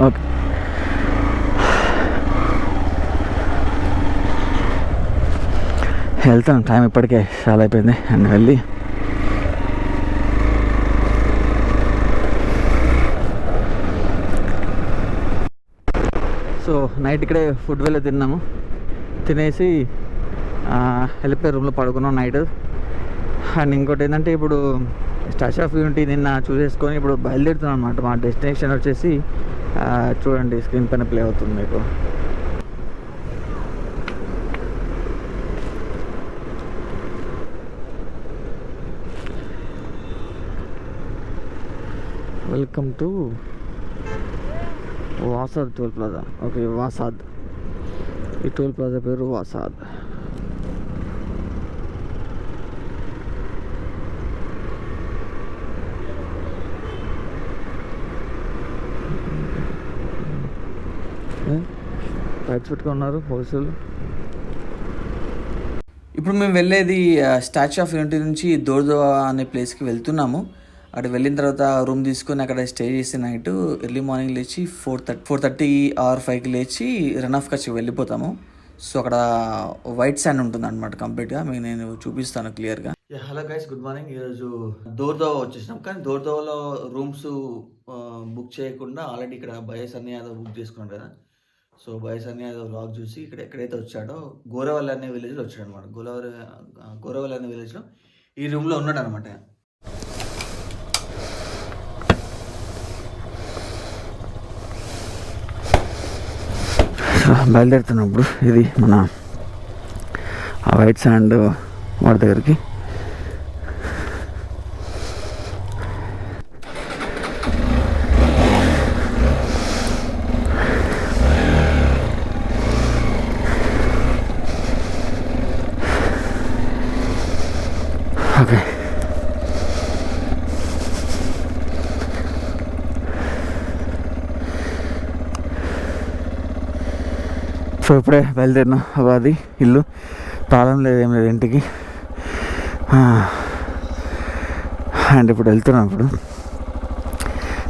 Okay. వెళ్తాను, time ఇప్పటికే చాలా అయిపోయింది. అండ్ వెళ్ళి సో నైట్ ఇక్కడే ఫుడ్ వెళ్ళి తిన్నాము. తినేసి వెళ్ళిపోయి రూమ్లో పడుకున్నాం నైట్. అండ్ ఇంకోటి ఏంటంటే ఇప్పుడు స్టాచ్యూ ఆఫ్ యూనిటీ నిన్న చూసేసుకొని ఇప్పుడు బయలుదేరుతున్నాం అనమాట. మా డెస్టినేషన్ వచ్చేసి చూడండి, స్క్రీన్ పైన ప్లే అవుతుంది మీకు. Welcome to Vasad toll plaza. Okay, Vasad. ఈ టోల్ ప్లాజా పేరు వాసాద్. లైట్స్ పెట్టుకున్నారు పోలీసులు. ఇప్పుడు మేము వెళ్ళేది స్టాచ్యూ ఆఫ్ యూనిటీ నుంచి దోర్దోవా అనే ప్లేస్కి వెళ్తున్నాము. అక్కడ వెళ్ళిన తర్వాత రూమ్ తీసుకొని అక్కడ స్టే చేసి నైట్ ఎర్లీ మార్నింగ్ లేచి 4:30 or 5కి లేచి రన్ ఆఫ్ కచ్కి వెళ్ళిపోతాము. సో అక్కడ వైట్ శాండ్ ఉంటుంది అనమాట కంప్లీట్గా. మీకు నేను చూపిస్తాను క్లియర్గా. Hello guys, good morning. ఈరోజు దోర్దోవా వచ్చేసినాం. కానీ దోర్దోవాలో రూమ్స్ బుక్ చేయకుండా ఆల్రెడీ ఇక్కడ బయస్ అన్ని యాదవ్ బుక్ చేసుకున్నాడు కదా. సో బయస్ అన్ని యాదవ్ వ్లాగ్ చూసి ఇక్కడ ఎక్కడైతే వచ్చాడో గోరవల్లి అనే విలేజ్లో వచ్చాడు అనమాట. గోరవల్లి అనే విలేజ్లో ఈ రూమ్లో ఉన్నాడు అనమాట. బయలుదేరుతున్నప్పుడు ఇది మన వైట్ శాండ్ వాడి దగ్గరికి. ఓకే, సో ఇప్పుడే బయలుదేరినాం. అది ఇల్లు తాళం లేదు, ఏం లేదు ఇంటికి. అండ్ ఇప్పుడు వెళ్తున్నాం. ఇప్పుడు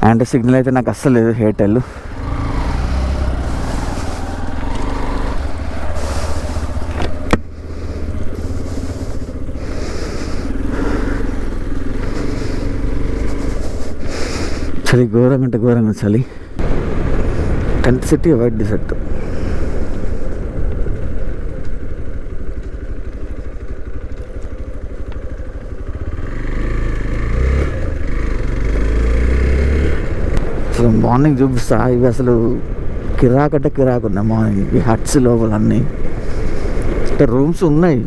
అంటే సిగ్నల్ అయితే నాకు అస్సలు లేదు ఎయిర్టెల్. చలి ఘోరంగా అంటే ఘోరంగా చలి. Tent city white DEECET. అసలు మార్నింగ్ చూపిస్తా. ఇవి అసలు కిరాకంటే కిరాకు ఉన్నాయి మార్నింగ్. ఈ హట్స్ లోపల అన్నీ అంటే రూమ్స్ ఉన్నాయి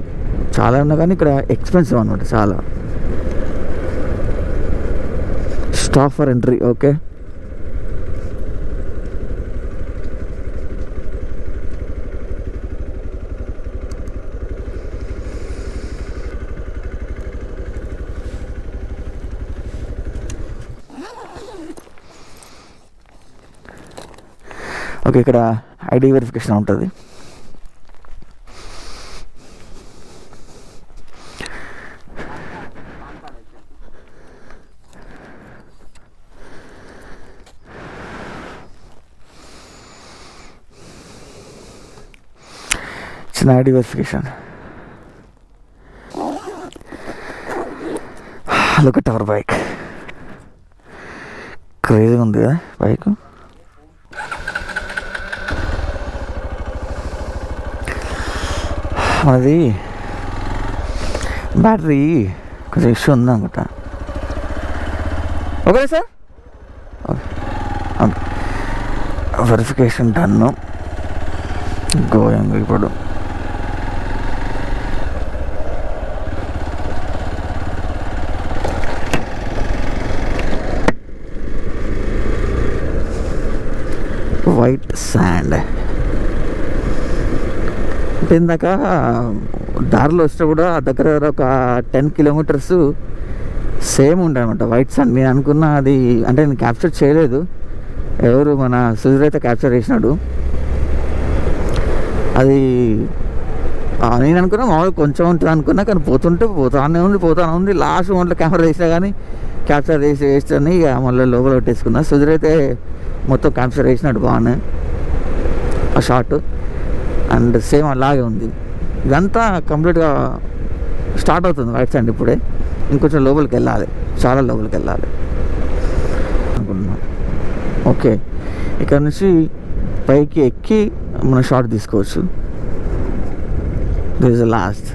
చాలా ఉన్నాయి, కానీ ఇక్కడ ఎక్స్పెన్సివ్ అనమాట చాలా. Stop for entry. Okay, okay. ఇక్కడ ఐడి వెరిఫికేషన్ ఉంటుంది. చిన్న ID verification. Look at our bike. క్రేజీగా ఉంది కదా బైక్. మనది బ్యాటరీ కొంచెం ఇష్యూ ఉంది అనుకుంటా. Okay sir, verification done. Going ఇప్పుడు. White sand. అంటే ఇందాక దారిలో వస్తే కూడా దగ్గర ఒక 10 కిలోమీటర్స్ సేమ్ ఉండే అనమాట వైట్ శాండ్. నేను అనుకున్నా అది, అంటే నేను క్యాప్చర్ చేయలేదు, ఎవరు మన సుజీర్ అయితే క్యాప్చర్ చేసినాడు. అది నేను అనుకున్నా మామూలుగా కొంచెం ఉంటుంది అనుకున్నా, కానీ పోతానే ఉంది. లాస్ట్ మూమెంట్లో కెమెరా వేసినా కానీ క్యాప్చర్ చేసి వేస్తాను. ఇక మళ్ళీ లోపల పెట్టేసుకున్నా. సుజీర్ అయితే మొత్తం క్యాప్చర్ వేసినాడు బాగానే ఆ షాట్. అండ్ సేమ్ అలాగే ఉంది. ఇదంతా కంప్లీట్గా స్టార్ట్ అవుతుంది వైట్ శాండ్. ఇప్పుడే ఇంకొంచెం లోపలికి వెళ్ళాలి, చాలా లోపలికి వెళ్ళాలి అనుకుంటున్నాం. ఓకే, ఇక్కడ నుంచి పైకి ఎక్కి మనం షాట్ తీసుకోవచ్చు. This is the last.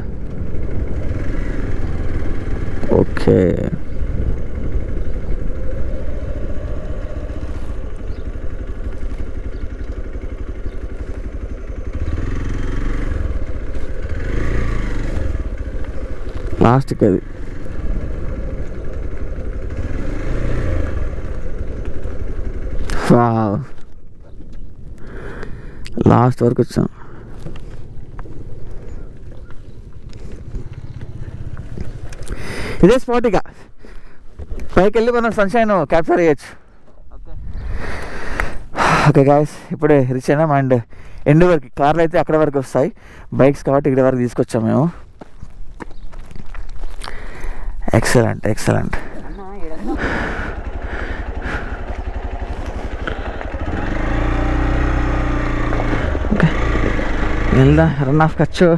Okay, లాస్ట్కి అది. లాస్ట్ వరకు వచ్చాం. ఇదే స్పాట్. ఇక పైకి వెళ్ళి మనం సన్షైన్ క్యాప్చర్ చేయొచ్చు. ఓకే గాయస్, ఇప్పుడే రీచ్ అయినాం. అండ్ ఎండ్ వరకు కార్లు అయితే అక్కడ వరకు వస్తాయి, బైక్స్ కాబట్టి ఇక్కడ వరకు తీసుకొచ్చాం మేము. ఎక్సలెంట్. ఓకే, వెళ్దా రన్ ఆఫ్ ఖర్చు.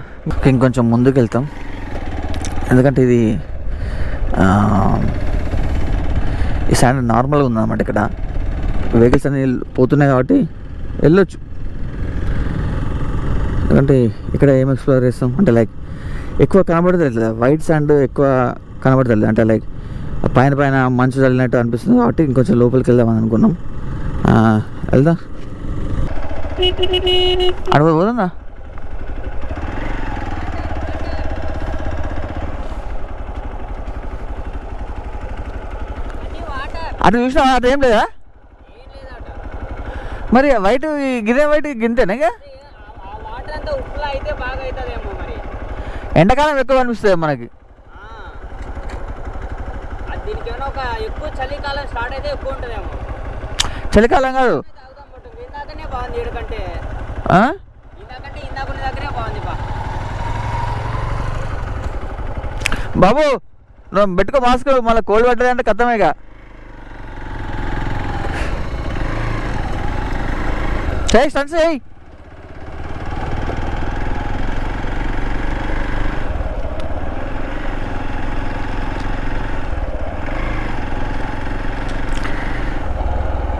ఇంకొంచెం ముందుకు వెళ్తాం, ఎందుకంటే ఇది ఈ శాండ్ నార్మల్గా ఉందన్నమాట. ఇక్కడ వెహికల్స్ అన్ని పోతున్నాయి కాబట్టి వెళ్ళొచ్చు. ఎందుకంటే ఇక్కడ ఏం ఎక్స్ప్లోర్ చేస్తాం అంటే లైక్ ఎక్కువ కనబడతలేదు, వైట్ శాండ్ ఎక్కువ కనబడతలేదు. అంటే లైక్ పైన మంచు చల్లినట్టు అనిపిస్తుంది కాబట్టి ఇంకొంచెం లోపలికి వెళ్దామని అనుకున్నాం. వెళ్దాం, అడగపోతుందా? అటు చూసినా అటు ఏం లేదా? మరి వైట్ గిదే వైట్ గింతేనా? ఎండాకాలం ఎక్కువ కనిపిస్తుంది మనకి. చలికాలం కాదు, బాబు నువ్వు పెట్టుకో మాస్క్, మళ్ళీ కోల్డ్ పట్టది అంటే కథమేగా. చేయి స్టన్స్ చేయి.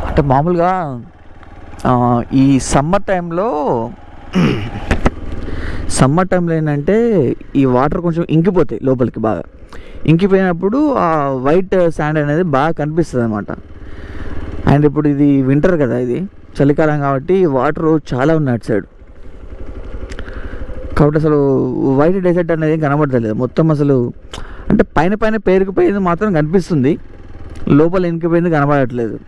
అంటే మామూలుగా ఈ సమ్మర్ టైంలో ఏంటంటే ఈ వాటర్ కొంచెం ఇంకిపోతాయి లోపలికి, బాగా ఇంకిపోయినప్పుడు ఆ వైట్ శాండ్ అనేది బాగా కనిపిస్తుంది అనమాట. అండ్ ఇప్పుడు ఇది వింటర్ కదా, ఇది చలికాలం కాబట్టి వాటర్ చాలా ఉన్నాయి అటు సైడ్, కాబట్టి అసలు వైట్ డెజర్ట్ అనేది కనబడతలేదు మొత్తం. అసలు అంటే పైన పేరుకుపోయింది మాత్రం కనిపిస్తుంది, లోపల ఇంకిపోయింది కనబడట్లేదు.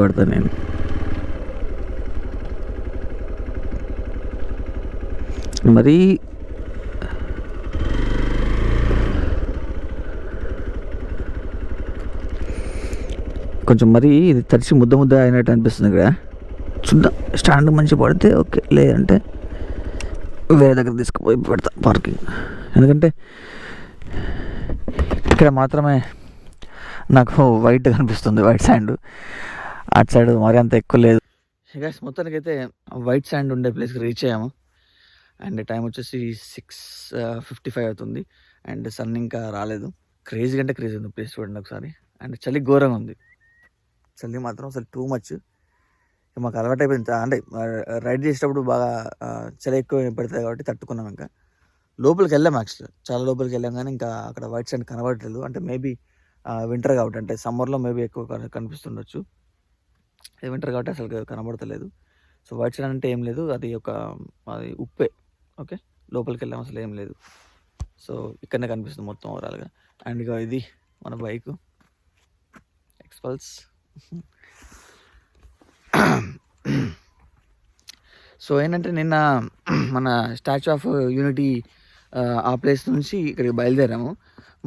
పడతాను నేను. మరి కొంచెం మరి ఇది తడిచి ముద్ద అయినట్టు అనిపిస్తుంది ఇక్కడ. చూద్దాం, స్టాండ్ మంచి పడితే ఓకే, లేదంటే వేరే దగ్గర తీసుకుపోయి పెడతా పార్కింగ్. ఎందుకంటే ఇక్కడ మాత్రమే నాకు వైట్ కనిపిస్తుంది, వైట్ శాండ్. అటు సైడ్ మరి అంత ఎక్కువ లేదు. గైస్, మొత్తానికి అయితే వైట్ శాండ్ ఉండే ప్లేస్కి రీచ్ అయ్యాము. అండ్ టైం వచ్చేసి 6:55 అవుతుంది. అండ్ సన్ ఇంకా రాలేదు. క్రేజీ అంటే క్రేజీ ఉంది ప్లేస్, చూడండి ఒకసారి. అండ్ చలి ఘోరంగా ఉంది, చలి మాత్రం అసలు టూ మచ్. మాకు అలవాటు అయిపోయింది, అంటే రైడ్ చేసేటప్పుడు బాగా చలి ఎక్కువ పడుతుంది కాబట్టి తట్టుకున్నాం. ఇంకా లోపలికి వెళ్ళాం, యాక్చువల్గా చాలా లోపలికి వెళ్ళాం, కానీ ఇంకా అక్కడ వైట్ శాండ్ కనబడట్లేదు. అంటే మేబీ వింటర్ కాబట్టి, అంటే సమ్మర్లో మేబీ ఎక్కువ కనిపిస్తుండొచ్చు, వింటర్ కాబట్టి అసలు కనబడతలేదు. సో వైట్ శాండ్ అంటే ఏం లేదు, అది ఉప్పే. ఓకే, లోపలికి వెళ్ళాం, అసలు ఏం లేదు. సో ఇక్కడనే కనిపిస్తుంది మొత్తం ఓవరాల్గా. అండ్ ఇక ఇది మన బైక్ ఎక్స్పల్స్. సో ఏంటంటే నిన్న మన స్టాచ్యూ ఆఫ్ యూనిటీ ఆ ప్లేస్ నుంచి ఇక్కడికి బయలుదేరాము.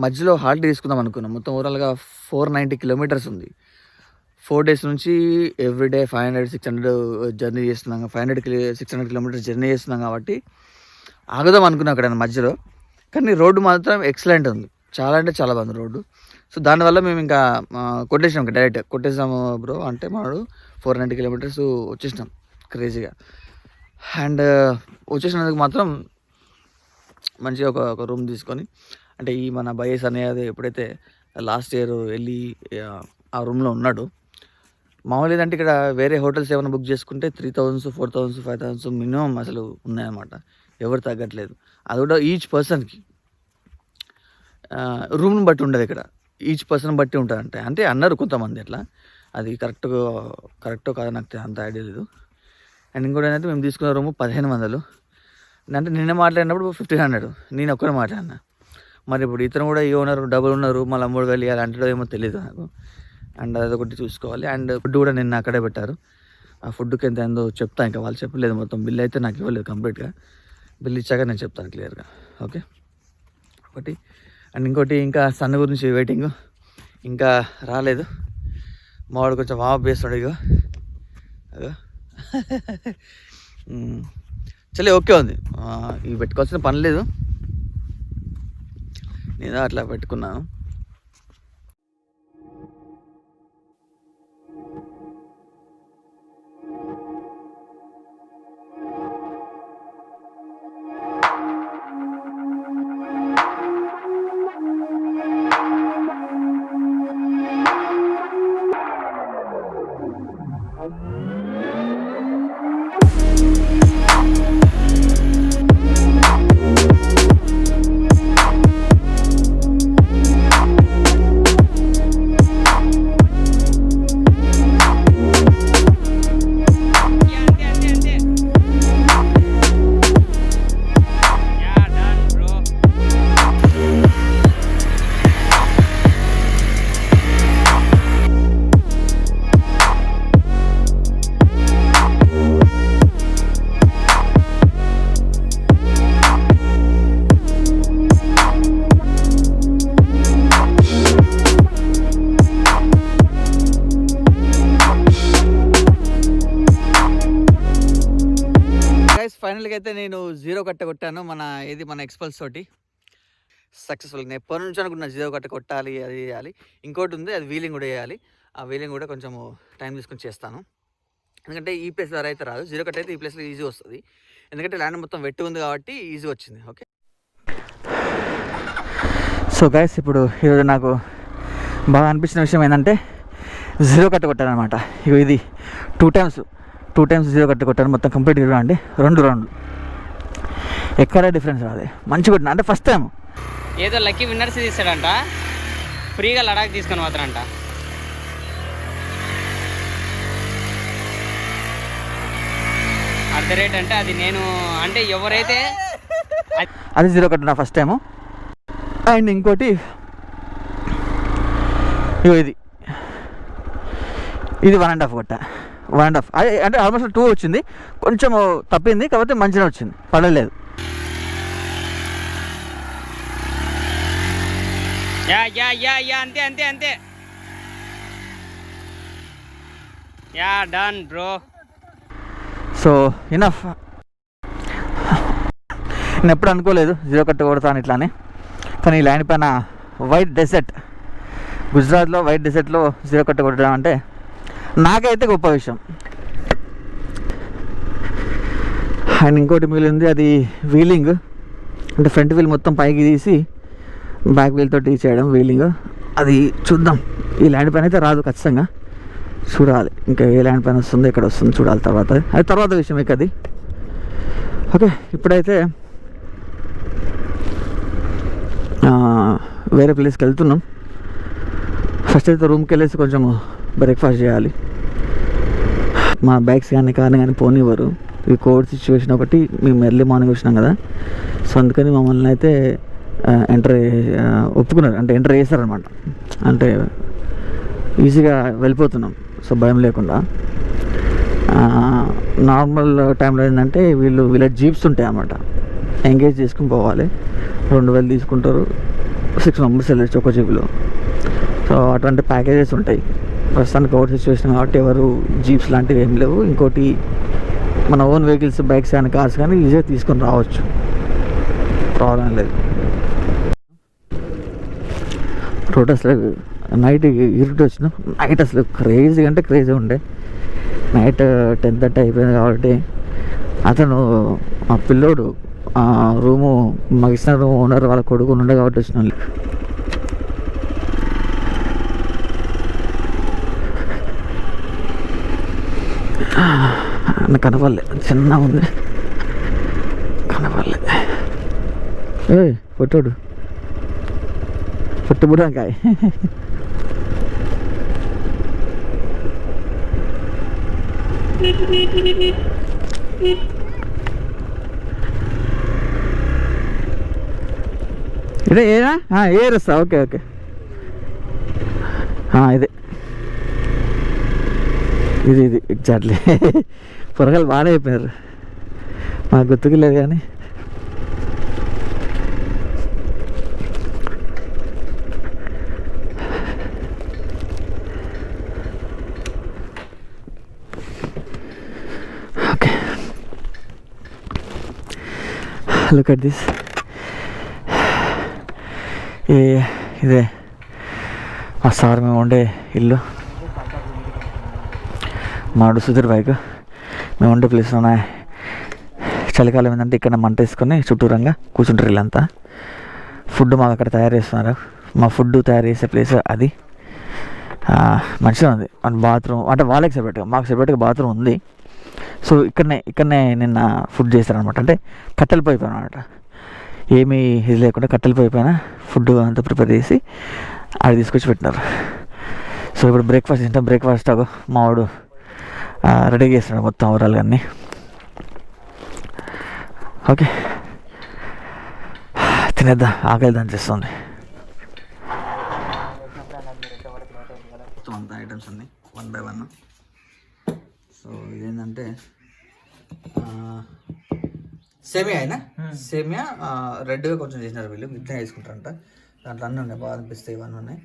మధ్యలో హాలిడే తీసుకుందాం అనుకున్నాం. మొత్తం ఓవరాల్గా 490 కిలోమీటర్స్ ఉంది. 4 days నుంచి ఎవ్రీడే 500-600 జర్నీ చేస్తున్నాం. 500-600 కిలోమీటర్స్ జర్నీ చేస్తున్నాం కాబట్టి ఆగుదాం అనుకున్నాం అక్కడ మధ్యలో. కానీ రోడ్డు మాత్రం ఎక్సలెంట్ ఉంది, చాలా అంటే చాలా బాగుంది రోడ్డు. సో దానివల్ల మేము ఇంకా కొట్టేసాం, ఇంకా డైరెక్ట్ కొట్టేసాము బ్రో అంటే మనడు 490 కిలోమీటర్స్ వచ్చేసినాం క్రేజీగా. అండ్ వచ్చేసినందుకు మాత్రం మంచిగా ఒక రూమ్ తీసుకొని, అంటే ఈ మన బయస్ అనేది ఎప్పుడైతే లాస్ట్ ఇయర్ వెళ్ళి ఆ రూమ్లో ఉన్నాడు. మామూలు ఏంటంటే ఇక్కడ వేరే హోటల్స్ ఏమైనా బుక్ చేసుకుంటే 3000, 4000, 5000 మినిమం అసలు ఉన్నాయన్నమాట, ఎవరు తగ్గట్లేదు. అది కూడా ఈచ్ పర్సన్కి రూమ్ని బట్టి ఉండదు, ఇక్కడ ఈచ్ పర్సన్ బట్టి ఉంటుంది. అంటే అన్నారు కొంతమంది అట్లా, అది కరెక్టో కాదో నాకు అంత ఐడియా లేదు. అండ్ ఇంకోటి ఏంటంటే మేము తీసుకున్న రూము 1500, అంటే నిన్న మాట్లాడినప్పుడు 1500 నేను ఒక్కడే మాట్లాడినా. మరి ఇప్పుడు ఇతను కూడా ఈ ఓనర్ డబుల్ ఉన్నారు, మళ్ళీ 3000 ఇవ్వాలి అంటాడో ఏమో తెలియదు నాకు. అండ్ అదొకటి చూసుకోవాలి. అండ్ ఫుడ్ కూడా నిన్న అక్కడే పెట్టారు. ఆ ఫుడ్కి ఎంత ఏందో చెప్తా, ఇంకా వాళ్ళు చెప్పలేదు. మొత్తం బిల్ అయితే నాకు ఇవ్వలేదు కంప్లీట్గా, బిల్ ఇచ్చాక నేను చెప్తాను క్లియర్గా. ఓకే ఒకటి. అండ్ ఇంకోటి ఇంకా సన్ గురించి వెయిటింగ్, ఇంకా రాలేదు. మావాడు కొంచెం వాప్ వేస్తాడు ఇగో అదో చలే ఓకే ఉంది. ఇవి పెట్టుకోవాల్సిన పని లేదు, నేను అట్లా పెట్టుకున్నాను. ఫైనల్గా అయితే నేను 0 కట్ట కొట్టాను మన ఎక్స్పల్స్ తోటి సక్సెస్ఫుల్. నేను ఎప్పటి నుంచి అనుకున్నా 0 కట్ట కొట్టాలి, అది చేయాలి. ఇంకోటి ఉంది, అది వీలింగ్ కూడా చేయాలి. ఆ వీలింగ్ కూడా కొంచెం టైం తీసుకొని చేస్తాను, ఎందుకంటే ఈ ప్లేస్ ద్వారా అయితే రాదు. 0 కట్ట అయితే ఈ ప్లేస్లో ఈజీ వస్తుంది, ఎందుకంటే ల్యాండ్ మొత్తం వెట్టి ఉంది కాబట్టి ఈజీ వచ్చింది. ఓకే సో గైస్, ఇప్పుడు ఈరోజు నాకు బాగా అనిపించిన విషయం ఏంటంటే 0 కట్ట కొట్టాను అనమాట. ఇగో ఇది 2 times 0 కట్ట కొట్టాను, మొత్తం కంప్లీట్ అండి. 2 రౌండ్లు ఎక్కడ డిఫరెన్స్ రాదు, మంచిగా కొట్టిన. అంటే ఫస్ట్ టైం ఏదో లక్కీ విన్నర్స్ తీస్తాడంట, ఫ్రీగా లడాక్ తీసుకొని పోతాడంట. అట్ ద రేట్ అంటే అది నేను అంటే ఎవరైతే అది 0 కట్టిన ఫస్ట్ టైము. అండ్ ఇంకోటి ఇది 1.5 కొట్ట, 1.5 అంటే ఆల్మోస్ట్ 2 వచ్చింది, కొంచెం తప్పింది, కాకపోతే మంచిగా వచ్చింది, పడలేదు. యా అంతే yeah done bro. So enough. నేను ఎప్పుడు అనుకోలేదు 0 కట్ట కొడతాను ఇట్లానే, కానీ ఈ ల్యాండ్ పైన వైట్ డెసర్ట్, గుజరాత్లో వైట్ డెసర్ట్లో 0 కట్ట కొట్టడం అంటే నాకైతే గొప్ప విషయం. అండ్ ఇంకోటి మిగిలింది, అది వీలింగ్. అంటే ఫ్రంట్ వీల్ మొత్తం పైకి తీసి బ్యాక్ వీల్ తోటి చేయడం వీలింగ్. అది చూద్దాం, ఈ ల్యాండ్ పైన అయితే రాదు ఖచ్చితంగా, చూడాలి ఇంకా ఏ ల్యాండ్ పైన వస్తుందో, ఎక్కడ వస్తుందో చూడాలి తర్వాత. అది తర్వాత విషయం ఇక అది. ఓకే ఇప్పుడైతే వేరే ప్లేస్కి వెళ్తున్నాం. ఫస్ట్ అయితే రూమ్కి వెళ్ళేసి కొంచెం బ్రేక్ఫాస్ట్ చేయాలి. మా బ్యాగ్స్ కానీ పోనివ్వరు. ఈ కోవిడ్ సిచ్యువేషన్ ఒకటి, మేము ఎర్లీ మార్నింగ్ వచ్చినాం కదా, సో అందుకని మమ్మల్ని అయితే ఎంటర్ ఒప్పుకున్నారు, అంటే ఎంటర్ చేస్తారనమాట. అంటే ఈజీగా వెళ్ళిపోతున్నాం, సో భయం లేకుండా. నార్మల్ టైంలో ఏంటంటే వీళ్ళ జీప్స్ ఉంటాయి అన్నమాట, ఎంగేజ్ చేసుకుని పోవాలి. 2000 తీసుకుంటారు, 6 మెంబర్స్ వెళ్ళచ్చు ఒక జీప్లో. సో అటువంటి ప్యాకేజెస్ ఉంటాయి. ప్రస్తుతానికి కోవిడ్ సిచ్యువేషన్ కాబట్టి ఎవరు జీప్స్ లాంటివి ఏం లేవు. ఇంకోటి మన ఓన్ వెహికల్స్, బైక్స్ కానీ కార్స్ కానీ ఈజీగా తీసుకొని రావచ్చు, ప్రాబ్లం లేదు. రోడ్ అసలు నైట్ ఇరుటు వచ్చిన నైట్ అసలు క్రేజీ అంటే క్రేజీ ఉండే. నైట్ 10:30 అయిపోయింది కాబట్టి అతను ఆ పిల్లోడు రూము మాకు ఇచ్చిన రూమ్ ఓనర్ వాళ్ళ కొడుకు ఉండే కాబట్టి వచ్చిన వాళ్ళు. కనపడలే, చిన్న ఉంది కనపడలే. పొట్టోడు పొట్టు బుడంకాయ. ఇదే ఏనా ఏరుస్తా. ఓకే ఓకే, ఇదే ఇది ఎగ్జాక్ట్లీ. పొరగాలు బాగానే అయిపోయినారు, మాకు గుర్తుకు లేదు కానీ. Okay, look at this. ఇదే మా సార్ మేము ఉండే ఇల్లు, మాడు సుధీర్ బైక్. మేము ఉండే ప్లేస్లోనే చలికాలం ఏంటంటే ఇక్కడ మంట వేసుకొని చుట్టూరంగా కూర్చుంటారు వీళ్ళంతా. ఫుడ్ మాకు అక్కడ తయారు చేస్తున్నారు, మా ఫుడ్ తయారు చేసే ప్లేస్ అది. మంచిగా ఉంది. అండ్ బాత్రూమ్ అంటే వాళ్ళకి సెపరేట్గా, మాకు సెపరేట్గా బాత్రూమ్ ఉంది. సో ఇక్కడనే నిన్న ఫుడ్ చేస్తారనమాట. అంటే కట్టెల పొయ్యి పైన అనమాట, ఏమీ ఇది లేకుండా కట్టెల పొయ్యి పైన ఫుడ్ అంతా ప్రిపేర్ చేసి అది తీసుకొచ్చి పెట్టినారు. సో ఇప్పుడు బ్రేక్ఫాస్ట్ తింటాం. బ్రేక్ఫాస్ట్ మావాడు రెడీ చేస్తున్నాడు మొత్తం ఓవరాల్గా అన్నీ. ఓకే, తినేద్దాం, ఆకలి దాని చేస్తుంది. మొత్తం అంతా ఐటమ్స్ అన్నీ 1 by 1. సో ఇదేంటంటే సేమియా అయినా సేమియా రెడ్గా కొంచెం చేసినారు వీళ్ళు, ఇట్లా వేసుకుంటారంట. దాంట్లో అన్నీ ఉన్నాయి, బాగా అనిపిస్తాయి, ఇవన్నీ ఉన్నాయి.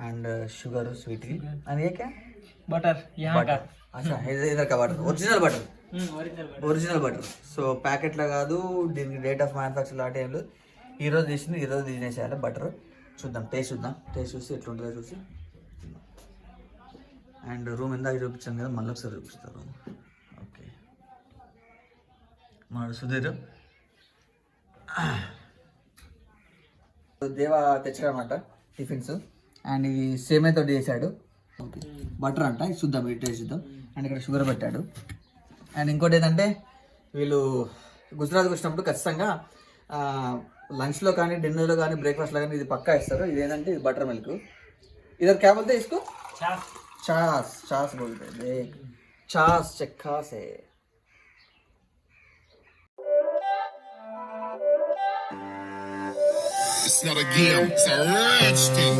And sugar, sweet and AK butter. అచ్చా, ఇదర్ కా బటర్, ఒరిజినల్ బటర్. సో ప్యాకెట్లో కాదు, దీనికి డేట్ ఆఫ్ మ్యానుఫ్యాక్చర్ లాంటి ఏం లేదు. ఈరోజు తీసింది ఈరోజు తినేసేయాలి బటర్. చూద్దాం, టేస్ట్ చూసి ఎట్లుంటుందో చూసి. అండ్ రూమ్ ఇందాక చూపించాను కదా, మళ్ళీ ఒకసారి చూపిస్తారు రూమ్. ఓకే, మన సుధీర్ దేవా తెచ్చాడనమాట టిఫిన్స్. అండ్ ఇది సేమియాతో చేశాడు. ఓకే, బటర్ అంట, ఇది చూద్దాం, ఇది టేస్ట్ చూద్దాం. అండ్ ఇక్కడ షుగర్ పెట్టాడు. అండ్ ఇంకోటి ఏంటంటే వీళ్ళు గుజరాత్కి వచ్చినప్పుడు ఖచ్చితంగా లంచ్లో కానీ డిన్నర్లో కానీ బ్రేక్ఫాస్ట్లో కానీ ఇది పక్కా ఇస్తారు. ఇదేంటంటే ఇది బటర్ మిల్క్. ఇద్దరు క్యా బోల్తే ఇస్కో? చాస్ బోల్తే. దేఖ్, చాస్ చక్కా సే. It's not a game, it's a rich thing.